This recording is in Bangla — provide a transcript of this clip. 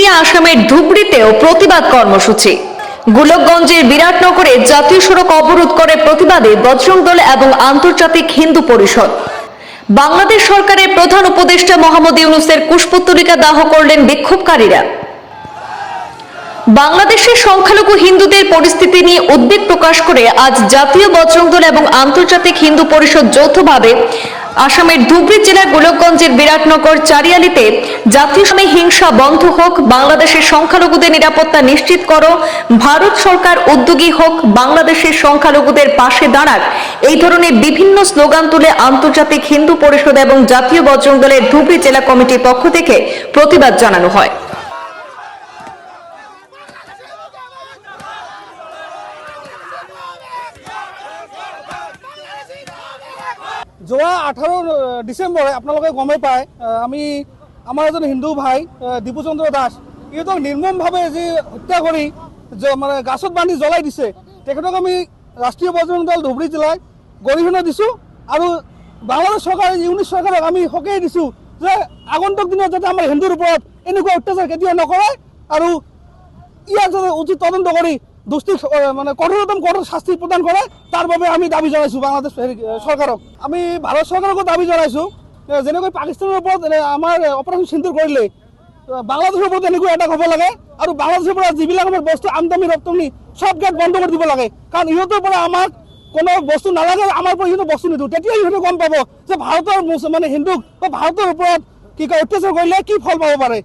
নিয়ে আসামের ধুবড়ীতেও প্রতিবাদ কর্মসূচি। গোলকগঞ্জের বিরাটনগরে জাতীয় সড়ক অবরোধ করে প্রতিবাদে বজরং দল এবং আন্তর্জাতিক হিন্দু পরিষদ। বাংলাদেশ সরকারের প্রধান উপদেষ্টা মোহাম্মদ ইউনূসের কুশপুত্তলিকা দাহ করলেন বিক্ষোভকারীরা। বাংলাদেশের সংখ্যালঘু হিন্দুদের পরিস্থিতি নিয়ে উদ্বেগ প্রকাশ করে আজ জাতীয় বজরং দল এবং আন্তর্জাতিক হিন্দু পরিষদ যৌথভাবে আসামের ধুবড়ী জেলার গোলকগঞ্জের বিরাটনগর চারিয়ালিতে জাতীয় সমাজে হিংসা বন্ধ হোক, বাংলাদেশের সংখ্যালঘুদের নিরাপত্তা নিশ্চিত করো, ভারত সরকার উদ্যোগী হোক, বাংলাদেশের সংখ্যালঘুদের পাশে দাঁড়াক, এই ধরনের বিভিন্ন স্লোগান তুলে আন্তর্জাতিক হিন্দু পরিষদ এবং জাতীয় বজরং দলের ধুবড়ী জেলা কমিটির পক্ষ থেকে প্রতিবাদ জানানো হয়। যোৱা 18 ডিসেম্বরে আপনাদের গমে পায় আমি আমার এজন হিন্দু ভাই দীপুচন্দ্র দাস ইহঁতক নির্মমভাৱে যে হত্যা কৰি মানে গাছত বান্ধি জ্বলাই দিছে। তেখেতক আমি রাষ্ট্রীয় বজরং দল ধুবড়ী জেলায় গৰিহণা দিছোঁ আৰু বাংলাদেশ চৰকাৰ ইউনিট চৰকাৰক আমি সকীয়াই দিছোঁ যে আগন্তুক দিনত যাতে আমাৰ হিন্দুৰ ওপৰত এনেকুৱা অত্যাচাৰ কেতিয়াও নকৰে আৰু ইয়াৰ যাতে উচিত তদন্ত কৰি দুষ্টি মানে কঠোরতম কঠোর শাস্তি প্রদান করে তার বাবে আমি দাবি জানাইছো বাংলাদেশ সরকারক। আমি ভারত সরকারকো দাবি জানাইছো যেনেকৈ পাকিস্তানের ওপৰত আমাৰ অপাৰেশ্যন সিন্দুৰ কৰিলে বাংলাদেশের ওপৰত এনেকৈ এটাক হ'ব লাগে আৰু বাংলাদেশের পৰা যিবিলাক আমাৰ বস্তু আমদানি ৰপ্তানি সব গেট বন্ধ কৰি দিব লাগে, কাৰণ ইহঁতৰ পৰা আমাক কোনো বস্তু নালাগে, আমাৰ পৰা ইহঁতে বস্তু নিদিওঁ। তেতিয়া ইহঁতে গম পাব যে ভাৰতৰ মানে হিন্দুক বা ভাৰতৰ ওপৰত কি কয় অত্যাচাৰ কৰিলে কি ফল পাব পাৰে।